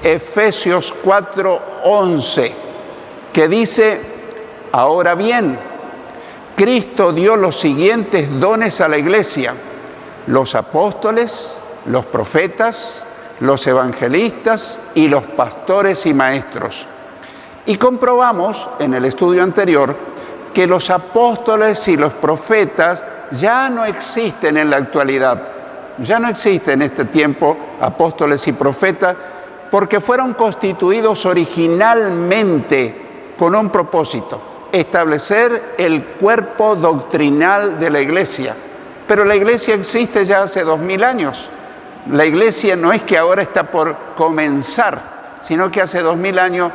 Efesios 4:11, que dice: ahora bien, Cristo dio los siguientes dones a la iglesia: los apóstoles, los profetas, los evangelistas y los pastores y maestros. Y comprobamos en el estudio anterior que los apóstoles y los profetas ya no existen en la actualidad. Ya no existen en este tiempo apóstoles y profetas, porque fueron constituidos originalmente con un propósito: establecer el cuerpo doctrinal de la iglesia. Pero la iglesia existe ya hace 2000 años. La iglesia no es que ahora está por comenzar, sino que hace 2000 años,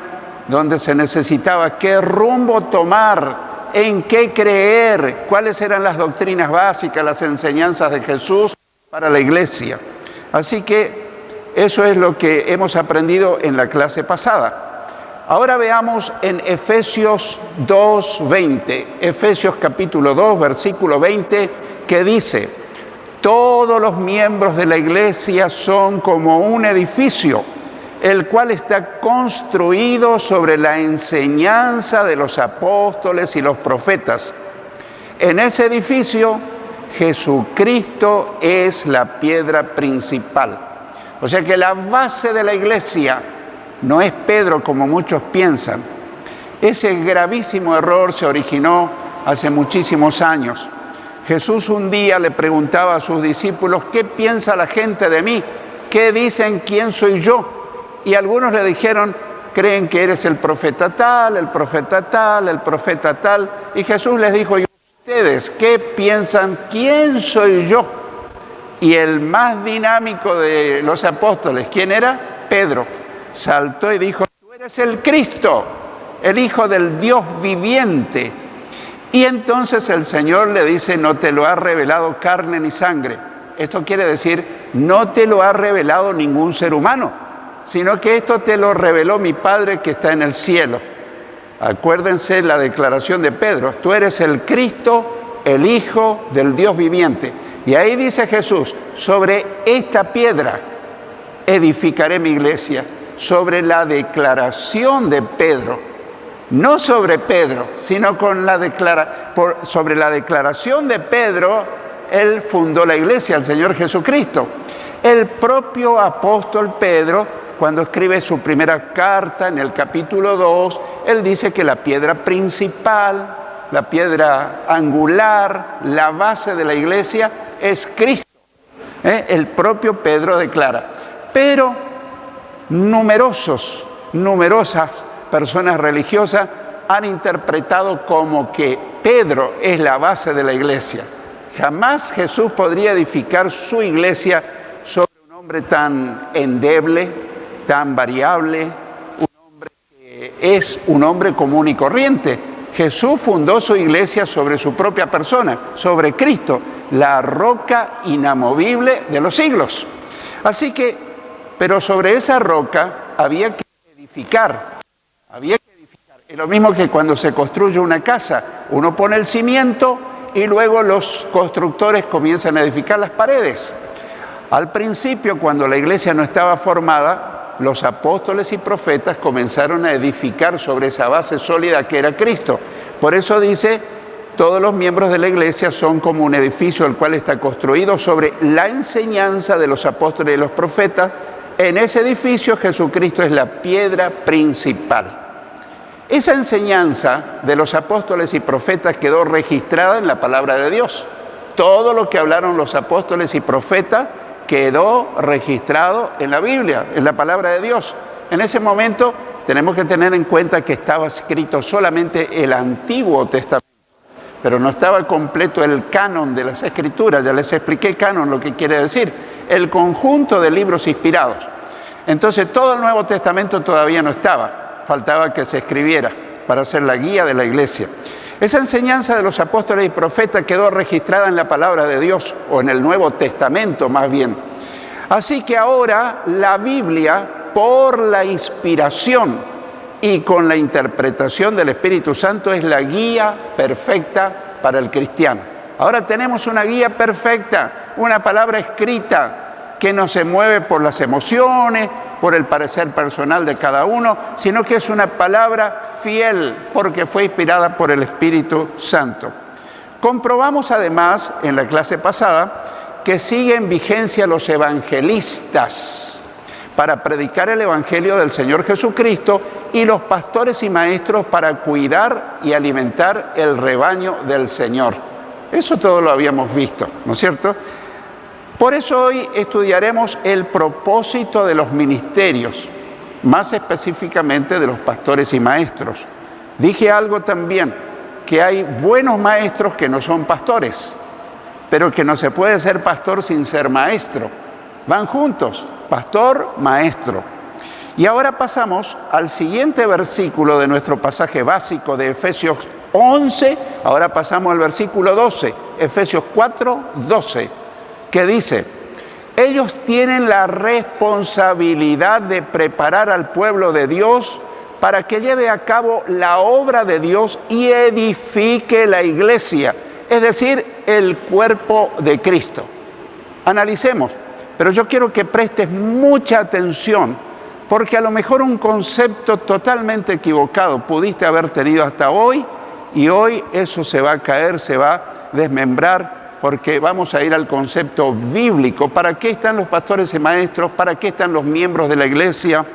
donde se necesitaba qué rumbo tomar, en qué creer, cuáles eran las doctrinas básicas, las enseñanzas de Jesús para la iglesia. Así que eso es lo que hemos aprendido en la clase pasada. Ahora veamos en Efesios 2:20, Efesios capítulo 2, versículo 20, que dice: todos los miembros de la iglesia son como un edificio, el cual está construido sobre la enseñanza de los apóstoles y los profetas. En ese edificio, Jesucristo es la piedra principal. O sea que la base de la iglesia no es Pedro, como muchos piensan. Ese gravísimo error se originó hace muchísimos años. Jesús un día le preguntaba a sus discípulos: ¿qué piensa la gente de mí? ¿Qué dicen quién soy yo? Y algunos le dijeron: creen que eres el profeta tal, el profeta tal, el profeta tal. Y Jesús les dijo: ¿y ustedes qué piensan quién soy yo? Y el más dinámico de los apóstoles, ¿quién era? Pedro. Saltó y dijo: tú eres el Cristo, el Hijo del Dios viviente. Y entonces el Señor le dice: no te lo ha revelado carne ni sangre. Esto quiere decir, no te lo ha revelado ningún ser humano, sino que esto te lo reveló mi Padre que está en el cielo. Acuérdense la declaración de Pedro: tú eres el Cristo, el Hijo del Dios viviente. Y ahí dice Jesús: sobre esta piedra edificaré mi iglesia. Sobre la declaración de Pedro. No sobre Pedro, sino sobre la declaración de Pedro, él fundó la iglesia, el Señor Jesucristo. El propio apóstol Pedro, cuando escribe su primera carta en el capítulo 2, él dice que la piedra principal, la piedra angular, la base de la iglesia es Cristo. El propio Pedro declara. Pero numerosas personas religiosas han interpretado como que Pedro es la base de la iglesia. Jamás Jesús podría edificar su iglesia sobre un hombre tan endeble, tan variable, un hombre que es un hombre común y corriente. Jesús fundó su iglesia sobre su propia persona, sobre Cristo, la roca inamovible de los siglos. Así que, pero sobre esa roca había que edificar. Es lo mismo que cuando se construye una casa, uno pone el cimiento y luego los constructores comienzan a edificar las paredes. Al principio, cuando la iglesia no estaba formada, los apóstoles y profetas comenzaron a edificar sobre esa base sólida que era Cristo. Por eso dice: todos los miembros de la iglesia son como un edificio el cual está construido sobre la enseñanza de los apóstoles y los profetas. En ese edificio Jesucristo es la piedra principal. Esa enseñanza de los apóstoles y profetas quedó registrada en la palabra de Dios. Todo lo que hablaron los apóstoles y profetas quedó registrado en la Biblia, en la palabra de Dios. En ese momento tenemos que tener en cuenta que estaba escrito solamente el Antiguo Testamento, pero no estaba completo el canon de las Escrituras. Ya les expliqué canon, lo que quiere decir: el conjunto de libros inspirados. Entonces todo el Nuevo Testamento todavía no estaba. Faltaba que se escribiera para hacer la guía de la iglesia. Esa enseñanza de los apóstoles y profetas quedó registrada en la palabra de Dios, o en el Nuevo Testamento más bien. Así que ahora la Biblia, por la inspiración y con la interpretación del Espíritu Santo, es la guía perfecta para el cristiano. Ahora tenemos una guía perfecta, una palabra escrita que no se mueve por las emociones, por el parecer personal de cada uno, sino que es una palabra fiel porque fue inspirada por el Espíritu Santo. Comprobamos además en la clase pasada que siguen en vigencia los evangelistas para predicar el Evangelio del Señor Jesucristo y los pastores y maestros para cuidar y alimentar el rebaño del Señor. Eso todo lo habíamos visto, ¿no es cierto? Por eso hoy estudiaremos el propósito de los ministerios, más específicamente de los pastores y maestros. Dije algo también, que hay buenos maestros que no son pastores, pero que no se puede ser pastor sin ser maestro. Van juntos, pastor, maestro. Y ahora pasamos al siguiente versículo de nuestro pasaje básico de Efesios 11, ahora pasamos al versículo 12, Efesios 4, 12, que dice: ellos tienen la responsabilidad de preparar al pueblo de Dios para que lleve a cabo la obra de Dios y edifique la iglesia, es decir, el cuerpo de Cristo. Analicemos, pero yo quiero que prestes mucha atención, porque a lo mejor un concepto totalmente equivocado pudiste haber tenido hasta hoy, y hoy eso se va a caer, se va a desmembrar, porque vamos a ir al concepto bíblico. ¿Para qué están los pastores y maestros? ¿Para qué están los miembros de la iglesia?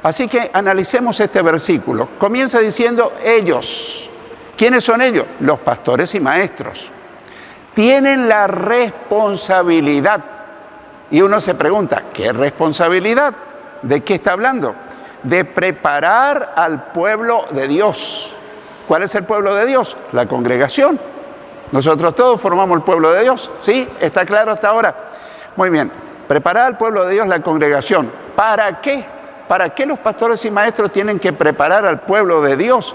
Así que analicemos este versículo. Comienza diciendo ellos. ¿Quiénes son ellos? Los pastores y maestros. Tienen la responsabilidad. Y uno se pregunta, ¿qué responsabilidad? ¿De qué está hablando? De preparar al pueblo de Dios. ¿Cuál es el pueblo de Dios? La congregación. Nosotros todos formamos el pueblo de Dios, ¿sí? ¿Está claro hasta ahora? Muy bien. Preparar al pueblo de Dios, la congregación. ¿Para qué? ¿Para qué los pastores y maestros tienen que preparar al pueblo de Dios?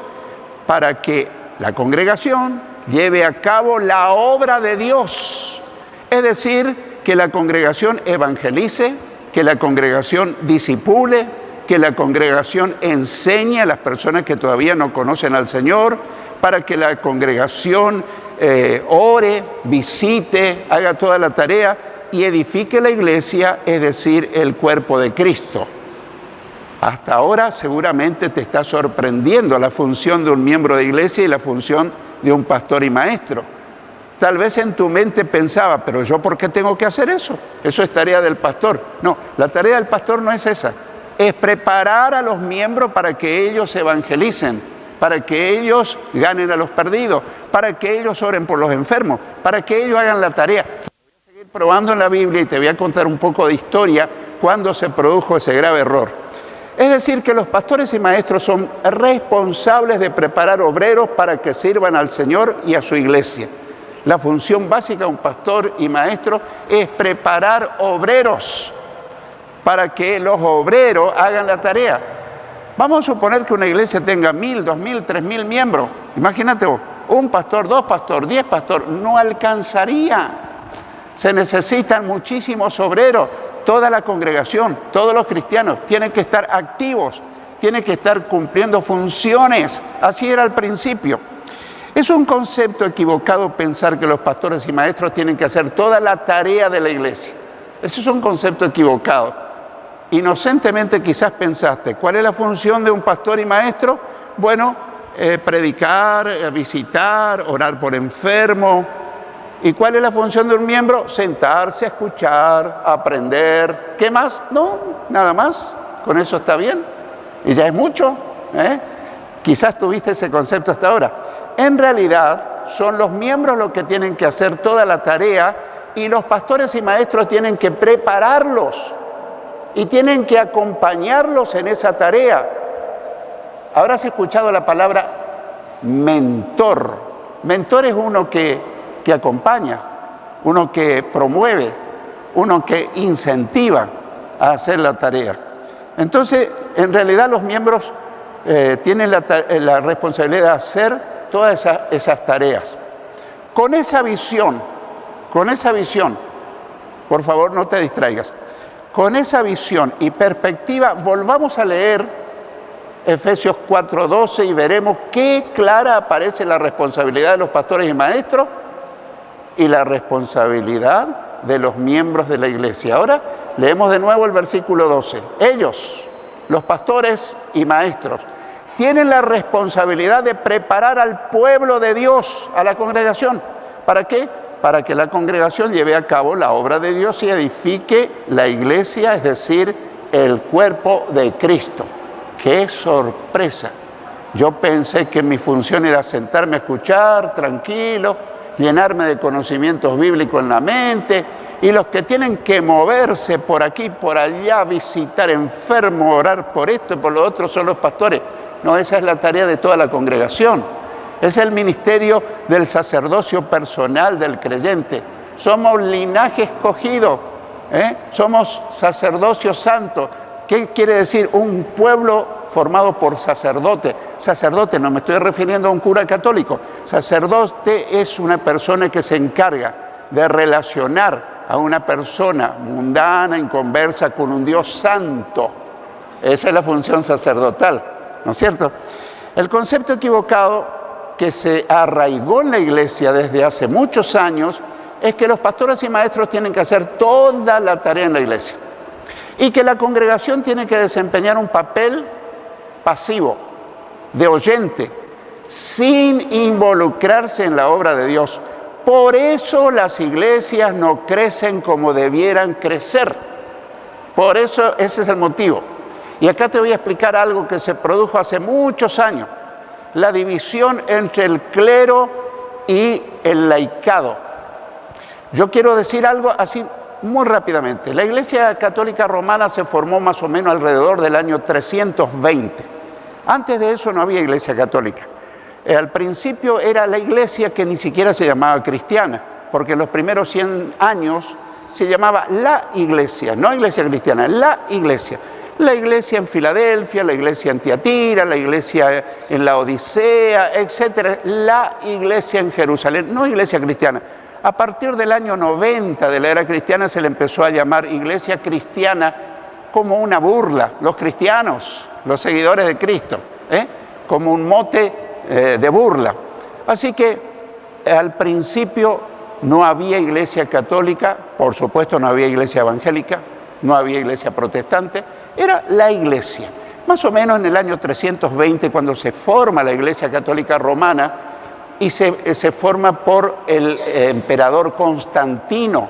Para que la congregación lleve a cabo la obra de Dios. Es decir, que la congregación evangelice, que la congregación discipule, que la congregación enseñe a las personas que todavía no conocen al Señor, para que la congregación ore, visite, haga toda la tarea y edifique la iglesia, es decir, el cuerpo de Cristo. Hasta ahora seguramente te está sorprendiendo la función de un miembro de iglesia y la función de un pastor y maestro. Tal vez en tu mente pensaba, pero yo ¿por qué tengo que hacer eso? Eso es tarea del pastor. No, la tarea del pastor no es esa. Es preparar a los miembros para que ellos evangelicen, para que ellos ganen a los perdidos, para que ellos oren por los enfermos, para que ellos hagan la tarea. Voy a seguir probando en la Biblia y te voy a contar un poco de historia cuando se produjo ese grave error. Es decir, que los pastores y maestros son responsables de preparar obreros para que sirvan al Señor y a su iglesia. La función básica de un pastor y maestro es preparar obreros para que los obreros hagan la tarea. Vamos a suponer que una iglesia tenga 1,000, 2,000, 3,000 miembros. Imagínate vos, un pastor, 2 pastores, 10 pastores, no alcanzaría. Se necesitan muchísimos obreros. Toda la congregación, todos los cristianos tienen que estar activos, tienen que estar cumpliendo funciones. Así era al principio. Es un concepto equivocado pensar que los pastores y maestros tienen que hacer toda la tarea de la iglesia. Ese es un concepto equivocado. Inocentemente quizás pensaste, ¿cuál es la función de un pastor y maestro? Bueno, predicar, visitar, orar por enfermos. ¿Y cuál es la función de un miembro? Sentarse, escuchar, aprender. ¿Qué más? No, nada más. Con eso está bien. Y ya es mucho. Quizás tuviste ese concepto hasta ahora. En realidad, son los miembros los que tienen que hacer toda la tarea y los pastores y maestros tienen que prepararlos y tienen que acompañarlos en esa tarea. Habrás escuchado la palabra mentor. Mentor es uno que acompaña, uno que promueve, uno que incentiva a hacer la tarea. Entonces, en realidad los miembros tienen la responsabilidad de hacer todas esas tareas. Con esa visión, por favor no te distraigas, con esa visión y perspectiva, volvamos a leer Efesios 4:12 y veremos qué clara aparece la responsabilidad de los pastores y maestros y la responsabilidad de los miembros de la iglesia. Ahora Leemos de nuevo el versículo 12. Ellos, los pastores y maestros, tienen la responsabilidad de preparar al pueblo de Dios, a la congregación. ¿Para qué? Para que la congregación lleve a cabo la obra de Dios y edifique la iglesia, es decir, el cuerpo de Cristo. ¡Qué sorpresa! Yo pensé que mi función era sentarme a escuchar, tranquilo, llenarme de conocimientos bíblicos en la mente, y los que tienen que moverse por aquí, por allá, visitar enfermos, orar por esto y por lo otro son los pastores. No, esa es la tarea de toda la congregación. Es el ministerio del sacerdocio personal del creyente. Somos linaje escogido, somos sacerdocio santo. ¿Qué quiere decir? Un pueblo formado por sacerdote. Sacerdote, no me estoy refiriendo a un cura católico. Sacerdote es una persona que se encarga de relacionar a una persona mundana, inconversa, con un Dios santo. Esa es la función sacerdotal, ¿no es cierto? El concepto equivocado que se arraigó en la iglesia desde hace muchos años es que los pastores y maestros tienen que hacer toda la tarea en la iglesia y que la congregación tiene que desempeñar un papel pasivo, de oyente, sin involucrarse en la obra de Dios. Por eso las iglesias no crecen como debieran crecer. Por eso ese es el motivo. Y acá te voy a explicar algo que se produjo hace muchos años. La división entre el clero y el laicado. Yo quiero decir algo así muy rápidamente. La Iglesia Católica Romana se formó más o menos alrededor del año 320. Antes de eso no había Iglesia Católica. Al principio era la iglesia que ni siquiera se llamaba cristiana, porque en los primeros 100 años se llamaba la iglesia, no iglesia cristiana, la iglesia. La iglesia en Filadelfia, la iglesia en Tiatira, la iglesia en la Odisea, etcétera. La iglesia en Jerusalén, no iglesia cristiana. A partir del año 90 de la era cristiana se le empezó a llamar iglesia cristiana como una burla. Los cristianos, los seguidores de Cristo, como un mote de burla. Así que al principio no había iglesia católica, por supuesto no había iglesia evangélica, no había iglesia protestante, era la iglesia. Más o menos en el año 320, cuando se forma la Iglesia Católica Romana y se forma por el emperador Constantino,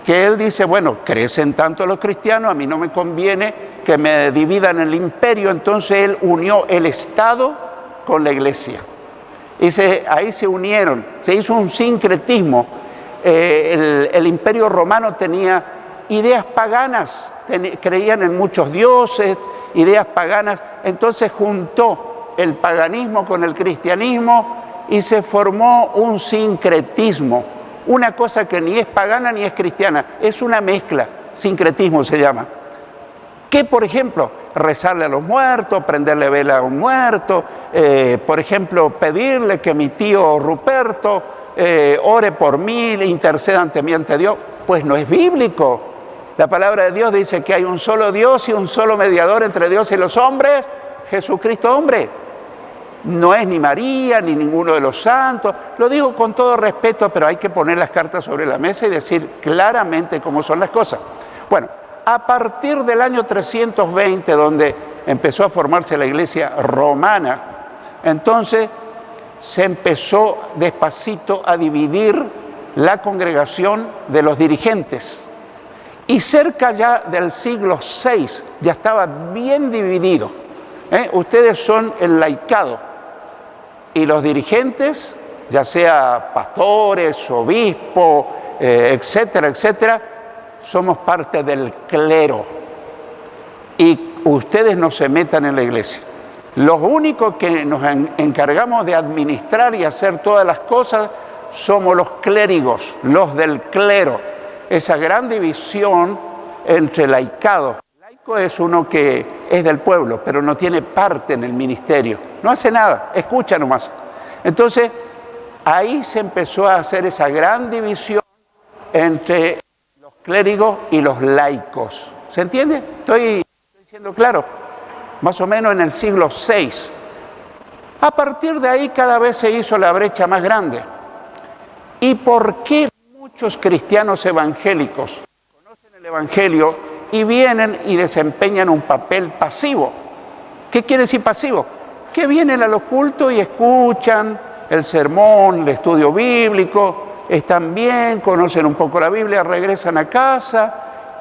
que él dice, bueno, crecen tanto los cristianos, a mí no me conviene que me dividan el imperio, entonces él unió el Estado con la iglesia. Y ahí se unieron, se hizo un sincretismo. El imperio romano tenía ideas paganas, creían en muchos dioses, ideas paganas, entonces juntó el paganismo con el cristianismo y se formó un sincretismo, una cosa que ni es pagana ni es cristiana, es una mezcla, sincretismo se llama. Que, por ejemplo, rezarle a los muertos, prenderle vela a un muerto, por ejemplo, pedirle que mi tío Ruperto ore por mí, interceda ante mí, ante Dios, pues no es bíblico. La palabra de Dios dice que hay un solo Dios y un solo mediador entre Dios y los hombres, Jesucristo hombre. No es ni María, ni ninguno de los santos. Lo digo con todo respeto, pero hay que poner las cartas sobre la mesa y decir claramente cómo son las cosas. Bueno, a partir del año 320, donde empezó a formarse la iglesia romana, entonces se empezó despacito a dividir la congregación de los dirigentes. Y cerca ya del siglo VI ya estaba bien dividido. Ustedes son el laicado y los dirigentes, ya sea pastores, obispos, etcétera, etcétera, somos parte del clero y ustedes no se metan en la iglesia. Los únicos que nos encargamos de administrar y hacer todas las cosas somos los clérigos, los del clero. Esa gran división entre laicado. Laico es uno que es del pueblo, pero no tiene parte en el ministerio. No hace nada, escucha nomás. Entonces, ahí se empezó a hacer esa gran división entre los clérigos y los laicos. ¿Se entiende? Estoy siendo claro. Más o menos en el siglo VI. A partir de ahí cada vez se hizo la brecha más grande. ¿Y por qué muchos cristianos evangélicos conocen el evangelio y vienen y desempeñan un papel pasivo. ¿Qué quiere decir pasivo? Que vienen a los cultos y escuchan el sermón, el estudio bíblico, están bien, conocen un poco la Biblia, regresan a casa,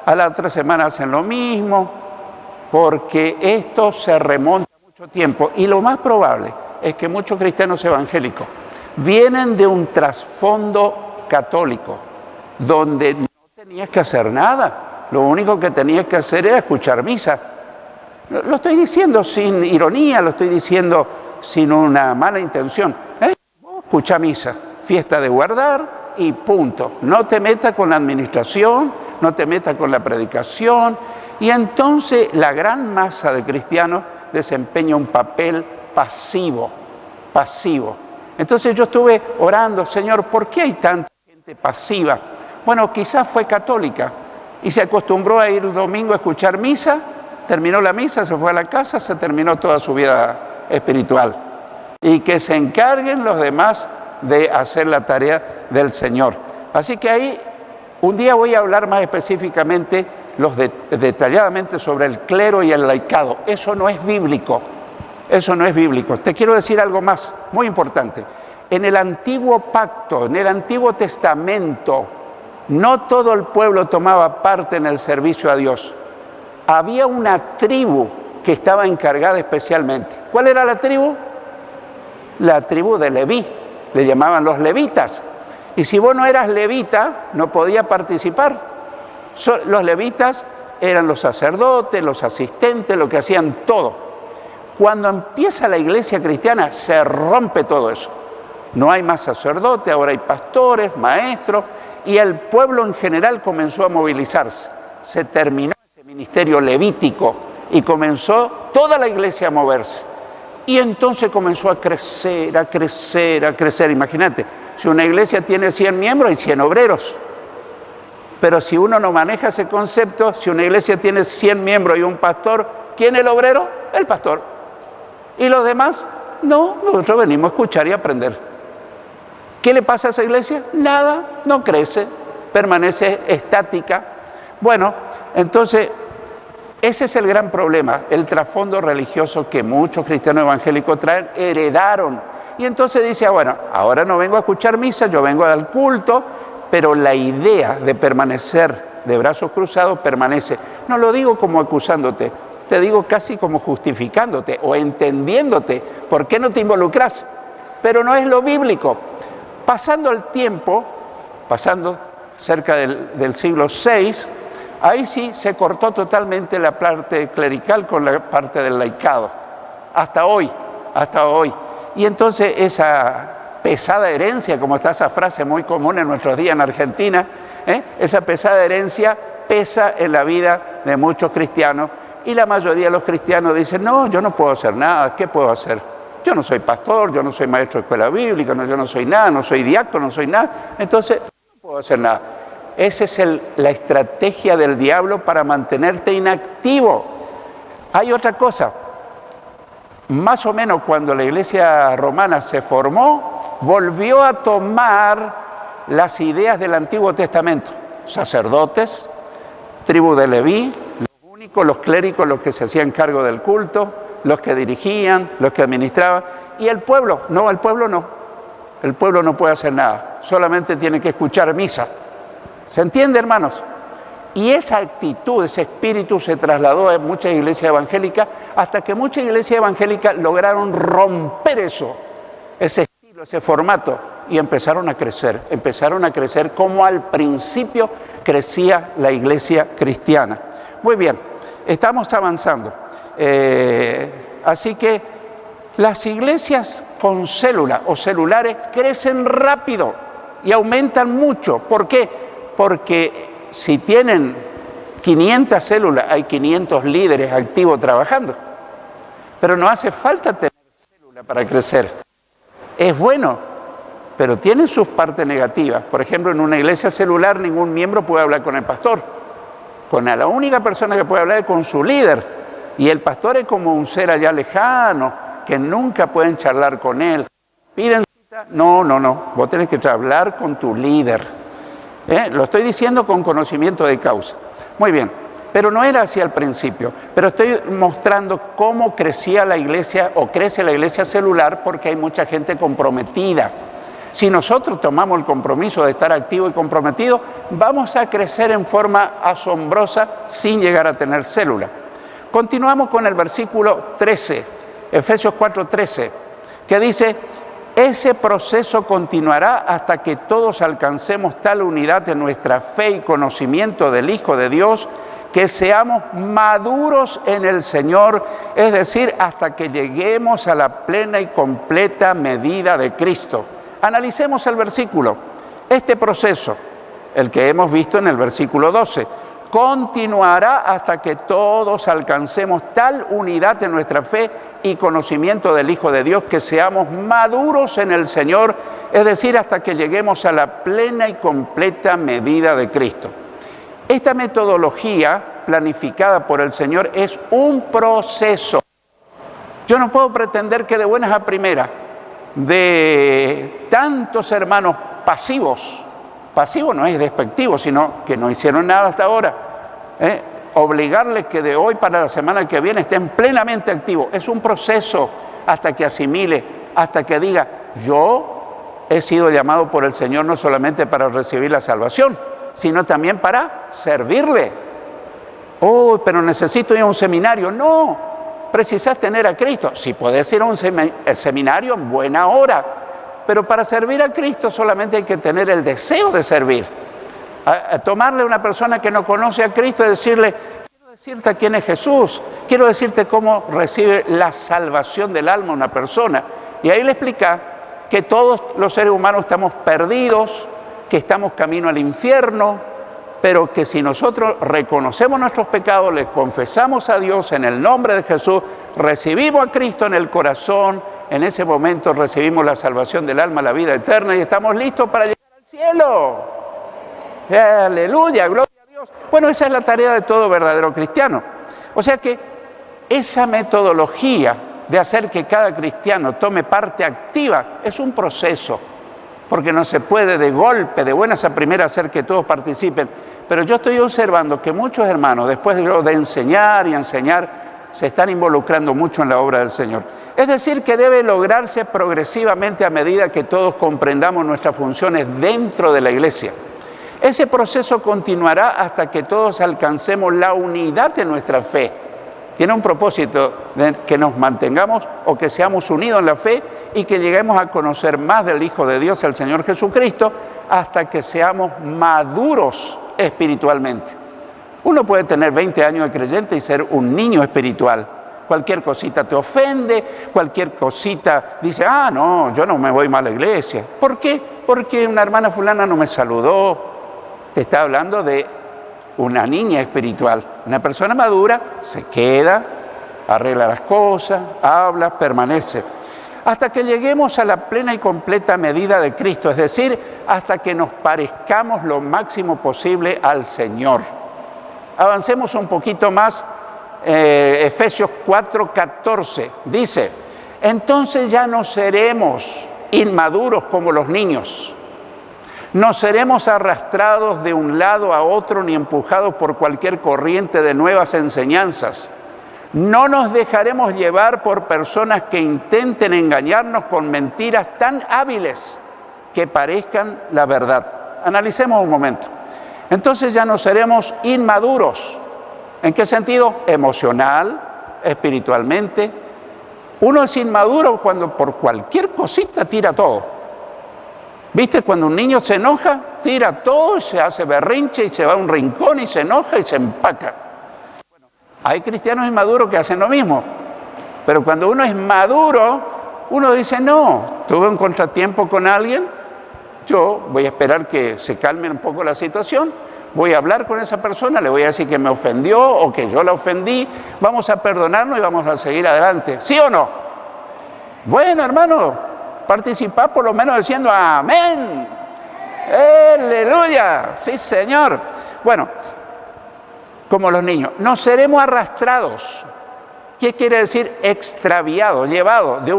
a la otra semana hacen lo mismo, porque esto se remonta mucho tiempo. Y lo más probable es que muchos cristianos evangélicos vienen de un trasfondo católico, donde no tenías que hacer nada, lo único que tenías que hacer era escuchar misa. Lo estoy diciendo sin ironía, lo estoy diciendo sin una mala intención. Vos escuchá misa, fiesta de guardar y punto. No te metas con la administración, no te metas con la predicación. Y entonces la gran masa de cristianos desempeña un papel pasivo. Entonces yo estuve orando, Señor, ¿por qué hay tanta gente pasiva? Bueno, quizás fue católica y se acostumbró a ir el domingo a escuchar misa, terminó la misa, se fue a la casa, se terminó toda su vida espiritual. Y que se encarguen los demás de hacer la tarea del Señor. Así que ahí un día voy a hablar más específicamente, detalladamente sobre el clero y el laicado. Eso no es bíblico. Eso no es bíblico. Te quiero decir algo más, muy importante. En el antiguo pacto, en el Antiguo Testamento, no todo el pueblo tomaba parte en el servicio a Dios. Había una tribu que estaba encargada especialmente. ¿Cuál era la tribu? La tribu de Leví. Le llamaban los levitas. Y si vos no eras levita, no podías participar. Los levitas eran los sacerdotes, los asistentes, lo que hacían todo. Cuando empieza la iglesia cristiana, se rompe todo eso. No hay más sacerdotes, ahora hay pastores, maestros, y el pueblo en general comenzó a movilizarse. Se terminó ese ministerio levítico y comenzó toda la iglesia a moverse. Y entonces comenzó a crecer, a crecer, a crecer. Imagínate, si una iglesia tiene 100 miembros, hay 100 obreros. Pero si uno no maneja ese concepto, si una iglesia tiene 100 miembros y un pastor, ¿quién es el obrero? El pastor. ¿Y los demás? No, nosotros venimos a escuchar y aprender. ¿Qué le pasa a esa iglesia? Nada, no crece, permanece estática. Bueno, entonces, ese es el gran problema, el trasfondo religioso que muchos cristianos evangélicos traen, heredaron. Y entonces dice, bueno, ahora no vengo a escuchar misa, yo vengo a dar culto, pero la idea de permanecer de brazos cruzados permanece. No lo digo como acusándote, te digo casi como justificándote o entendiéndote por qué no te involucras. Pero no es lo bíblico. Pasando el tiempo, pasando cerca del siglo VI, ahí sí se cortó totalmente la parte clerical con la parte del laicado. Hasta hoy. Y entonces esa pesada herencia, como está esa frase muy común en nuestros días en Argentina, esa pesada herencia pesa en la vida de muchos cristianos. Y la mayoría de los cristianos dicen, no, yo no puedo hacer nada, ¿qué puedo hacer? Yo no soy pastor, yo no soy maestro de escuela bíblica, yo no soy nada, no soy diácono, no soy nada. Entonces, no puedo hacer nada. Esa es la estrategia del diablo para mantenerte inactivo. Hay otra cosa. Más o menos cuando la iglesia romana se formó, volvió a tomar las ideas del Antiguo Testamento. Sacerdotes, tribu de Leví, los clérigos, los que se hacían cargo del culto, los que dirigían, los que administraban, y el pueblo no. El pueblo no puede hacer nada, solamente tiene que escuchar misa. ¿Se entiende, hermanos? Y esa actitud, ese espíritu se trasladó a muchas iglesias evangélicas, hasta que muchas iglesias evangélicas lograron romper eso, ese estilo, ese formato, y empezaron a crecer como al principio crecía la iglesia cristiana. Muy bien, estamos avanzando. Así que las iglesias con célula o celulares crecen rápido y aumentan mucho. ¿Por qué? Porque si tienen 500 células, hay 500 líderes activos trabajando. Pero no hace falta tener célula para crecer. Es bueno, pero tiene sus partes negativas. Por ejemplo, en una iglesia celular ningún miembro puede hablar con el pastor. La única persona que puede hablar es con su líder. Y el pastor es como un ser allá lejano, que nunca pueden charlar con él. ¿Piden cita? No. Vos tenés que hablar con tu líder. Lo estoy diciendo con conocimiento de causa. Muy bien. Pero no era así al principio. Pero estoy mostrando cómo crecía la iglesia o crece la iglesia celular porque hay mucha gente comprometida. Si nosotros tomamos el compromiso de estar activo y comprometido, vamos a crecer en forma asombrosa sin llegar a tener célula. Continuamos con el versículo 13, Efesios 4:13, que dice: ese proceso continuará hasta que todos alcancemos tal unidad en nuestra fe y conocimiento del Hijo de Dios, que seamos maduros en el Señor, es decir, hasta que lleguemos a la plena y completa medida de Cristo. Analicemos el versículo. Este proceso, el que hemos visto en el versículo 12, continuará hasta que todos alcancemos tal unidad en nuestra fe y conocimiento del Hijo de Dios, que seamos maduros en el Señor, es decir, hasta que lleguemos a la plena y completa medida de Cristo. Esta metodología planificada por el Señor es un proceso. Yo no puedo pretender que de buenas a primeras, de tantos hermanos pasivos, pasivo no es despectivo, sino que no hicieron nada hasta ahora, obligarles que de hoy para la semana que viene estén plenamente activos. Es un proceso hasta que asimile, hasta que diga: yo he sido llamado por el Señor no solamente para recibir la salvación, sino también para servirle. Oh, pero necesito ir a un seminario. No, precisas tener a Cristo. Si puedes ir a un seminario, en buena hora. Pero para servir a Cristo solamente hay que tener el deseo de servir. A tomarle a una persona que no conoce a Cristo y decirle: quiero decirte quién es Jesús, quiero decirte cómo recibe la salvación del alma una persona. Y ahí le explica que todos los seres humanos estamos perdidos, que estamos camino al infierno, pero que si nosotros reconocemos nuestros pecados, les confesamos a Dios en el nombre de Jesús, recibimos a Cristo en el corazón, en ese momento recibimos la salvación del alma, la vida eterna, y estamos listos para llegar al cielo. Aleluya, gloria a Dios. Bueno, esa es la tarea de todo verdadero cristiano. O sea que esa metodología de hacer que cada cristiano tome parte activa es un proceso, porque no se puede de golpe, de buenas a primeras, hacer que todos participen. Pero yo estoy observando que muchos hermanos, después de enseñar y enseñar, se están involucrando mucho en la obra del Señor. Es decir, que debe lograrse progresivamente a medida que todos comprendamos nuestras funciones dentro de la iglesia. Ese proceso continuará hasta que todos alcancemos la unidad de nuestra fe. Tiene un propósito de que nos mantengamos o que seamos unidos en la fe y que lleguemos a conocer más del Hijo de Dios, el Señor Jesucristo, hasta que seamos maduros espiritualmente. Uno puede tener 20 años de creyente y ser un niño espiritual. Cualquier cosita te ofende, cualquier cosita dice: ah, no, yo no me voy más a la iglesia. ¿Por qué? Porque una hermana fulana no me saludó. Te está hablando de una niña espiritual. Una persona madura se queda, arregla las cosas, habla, permanece. Hasta que lleguemos a la plena y completa medida de Cristo, es decir, hasta que nos parezcamos lo máximo posible al Señor. Avancemos un poquito más. Efesios 4:14 dice: entonces ya no seremos inmaduros como los niños, no seremos arrastrados de un lado a otro ni empujados por cualquier corriente de nuevas enseñanzas. No nos dejaremos llevar por personas que intenten engañarnos con mentiras tan hábiles que parezcan la verdad. Analicemos un momento. Entonces ya no seremos inmaduros. ¿En qué sentido? Emocional, espiritualmente. Uno es inmaduro cuando por cualquier cosita tira todo. ¿Viste? Cuando un niño se enoja, tira todo, se hace berrinche y se va a un rincón y se enoja y se empaca. Bueno, hay cristianos inmaduros que hacen lo mismo. Pero cuando uno es maduro, uno dice: no, tuve un contratiempo con alguien, yo voy a esperar que se calme un poco la situación. Voy a hablar con esa persona, le voy a decir que me ofendió o que yo la ofendí, vamos a perdonarnos y vamos a seguir adelante. ¿Sí o no? Bueno, hermano, participá por lo menos diciendo amén. ¡Aleluya! Sí, Señor. Bueno, como los niños, no seremos arrastrados. ¿Qué quiere decir extraviados, llevados de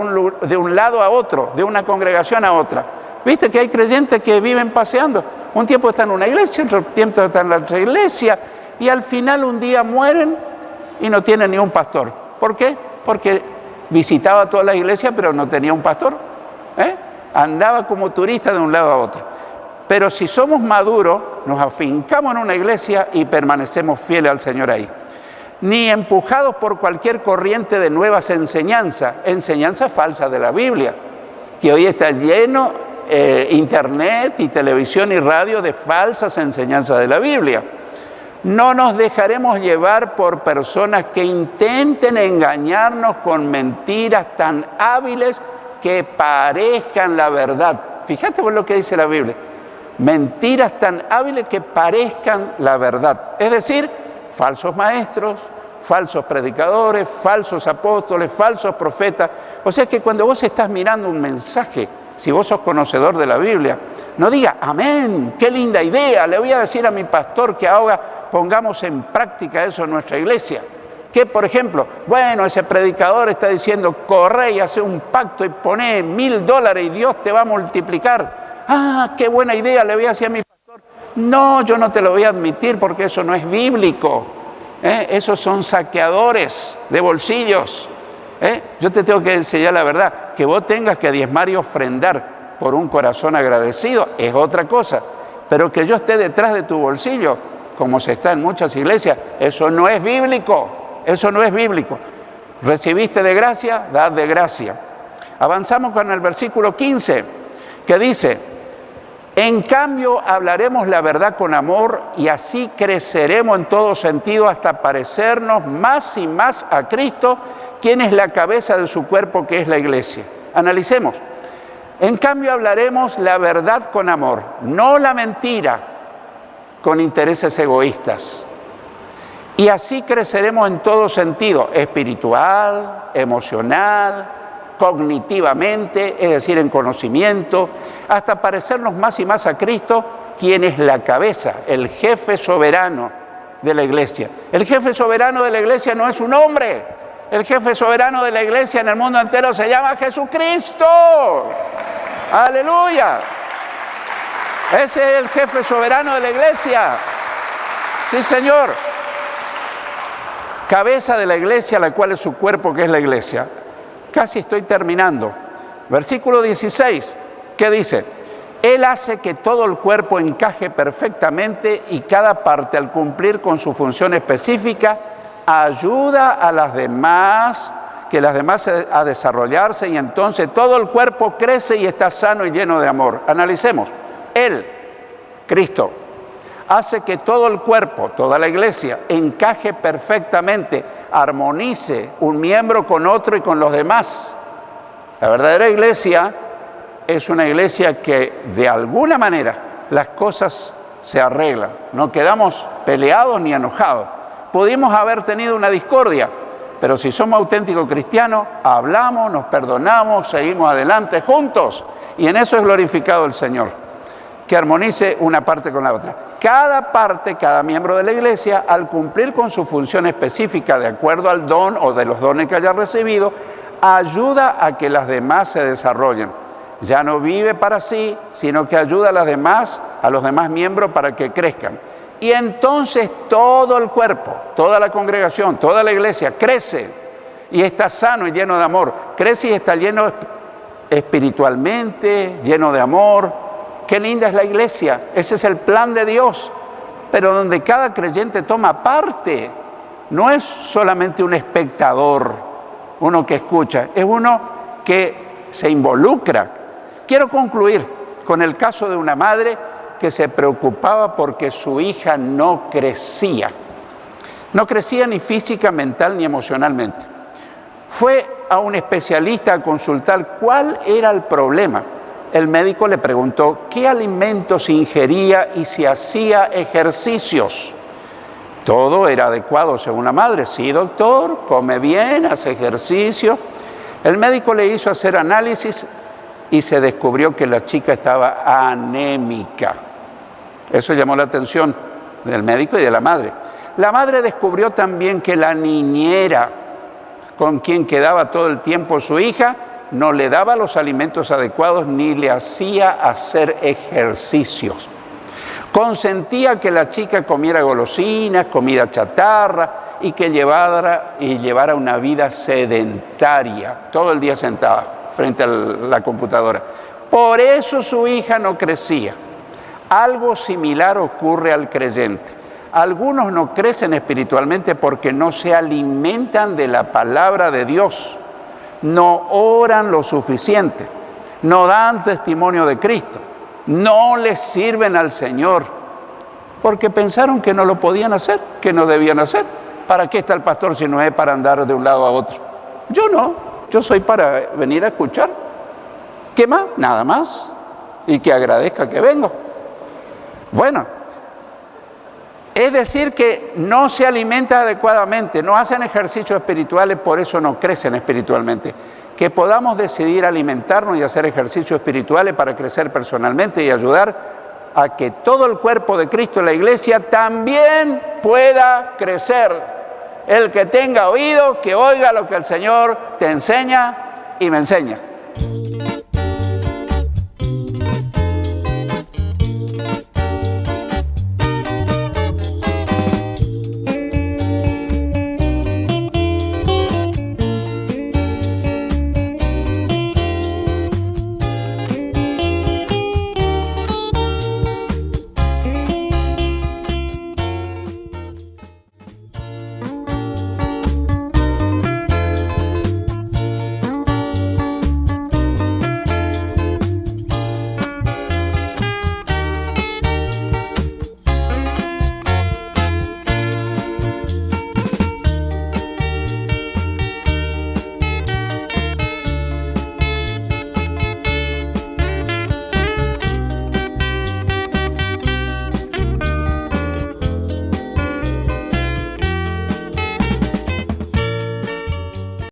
un lado a otro, de una congregación a otra? ¿Viste que hay creyentes que viven paseando? Un tiempo están en una iglesia, otro tiempo están en la otra iglesia, y al final un día mueren y no tienen ni un pastor. ¿Por qué? Porque visitaba toda la iglesia pero no tenía un pastor. Andaba como turista de un lado a otro. Pero si somos maduros, nos afincamos en una iglesia y permanecemos fieles al Señor ahí. Ni empujados por cualquier corriente de nuevas enseñanzas falsas de la Biblia, que hoy está lleno internet y televisión y radio de falsas enseñanzas de la Biblia. No nos dejaremos llevar por personas que intenten engañarnos con mentiras tan hábiles que parezcan la verdad. Fíjate por lo que dice la Biblia. Mentiras tan hábiles que parezcan la verdad. Es decir, falsos maestros, falsos predicadores, falsos apóstoles, falsos profetas. O sea que cuando vos estás mirando un mensaje, si vos sos conocedor de la Biblia, no diga, amén, qué linda idea, le voy a decir a mi pastor que ahora pongamos en práctica eso en nuestra iglesia. Que, por ejemplo, bueno, ese predicador está diciendo, corre y hace un pacto y poné $1000 y Dios te va a multiplicar. Ah, qué buena idea, le voy a decir a mi pastor. No, yo no te lo voy a admitir porque eso no es bíblico. Esos son saqueadores de bolsillos. Yo te tengo que enseñar la verdad. Que vos tengas que diezmar y ofrendar por un corazón agradecido es otra cosa. Pero que yo esté detrás de tu bolsillo, como se está en muchas iglesias, eso no es bíblico. Eso no es bíblico. Recibiste de gracia, dad de gracia. Avanzamos con el versículo 15, que dice: en cambio hablaremos la verdad con amor y así creceremos en todo sentido hasta parecernos más y más a Cristo, quien es la cabeza de su cuerpo, que es la iglesia. Analicemos. En cambio hablaremos la verdad con amor, no la mentira con intereses egoístas. Y así creceremos en todo sentido, espiritual, emocional, cognitivamente, es decir, en conocimiento, hasta parecernos más y más a Cristo, quien es la cabeza, el jefe soberano de la iglesia. El jefe soberano de la iglesia no es un hombre, el jefe soberano de la iglesia en el mundo entero se llama Jesucristo. ¡Aleluya! Ese es el jefe soberano de la iglesia. Sí, Señor. Cabeza de la iglesia, la cual es su cuerpo, que es la iglesia. Casi estoy terminando. Versículo 16, ¿qué dice? Él hace que todo el cuerpo encaje perfectamente y cada parte, al cumplir con su función específica, ayuda a las demás, que las demás a desarrollarse, y entonces todo el cuerpo crece y está sano y lleno de amor. Analicemos. Él, Cristo, hace que todo el cuerpo, toda la iglesia, encaje perfectamente, armonice un miembro con otro y con los demás. La verdadera iglesia es una iglesia que de alguna manera las cosas se arreglan. No quedamos peleados ni enojados. Pudimos haber tenido una discordia, pero si somos auténticos cristianos, hablamos, nos perdonamos, seguimos adelante juntos. Y en eso es glorificado el Señor, que armonice una parte con la otra. Cada parte, cada miembro de la iglesia, al cumplir con su función específica de acuerdo al don o de los dones que haya recibido, ayuda a que las demás se desarrollen. Ya no vive para sí, sino que ayuda a los demás miembros para que crezcan. Y entonces todo el cuerpo, toda la congregación, toda la iglesia crece y está sano y lleno de amor. Crece y está lleno espiritualmente, lleno de amor. Qué linda es la iglesia, ese es el plan de Dios, pero donde cada creyente toma parte, no es solamente un espectador, uno que escucha, es uno que se involucra. Quiero concluir con el caso de una madre que se preocupaba porque su hija no crecía ni física, mental ni emocionalmente. Fue a un especialista a consultar cuál era el problema. El médico le preguntó qué alimentos ingería y si hacía ejercicios. Todo era adecuado según la madre. Sí, doctor, come bien, hace ejercicio. El médico le hizo hacer análisis y se descubrió que la chica estaba anémica. Eso llamó la atención del médico y de la madre. La madre descubrió también que la niñera con quien quedaba todo el tiempo su hija no le daba los alimentos adecuados ni le hacía hacer ejercicios. Consentía que la chica comiera golosinas, comida chatarra y que llevara una vida sedentaria, todo el día sentada frente a la computadora. Por eso su hija no crecía. Algo similar ocurre al creyente. Algunos no crecen espiritualmente porque no se alimentan de la palabra de Dios, no oran lo suficiente, no dan testimonio de Cristo, no les sirven al Señor, porque pensaron que no lo podían hacer, que no debían hacer. ¿Para qué está el pastor si no es para andar de un lado a otro? Yo no, yo soy para venir a escuchar. ¿Qué más? Nada más. Y que agradezca que vengo. Bueno, es decir que no se alimenta adecuadamente, no hacen ejercicios espirituales, por eso no crecen espiritualmente. Que podamos decidir alimentarnos y hacer ejercicios espirituales para crecer personalmente y ayudar a que todo el cuerpo de Cristo en la iglesia también pueda crecer. El que tenga oído, que oiga lo que el Señor te enseña y me enseña.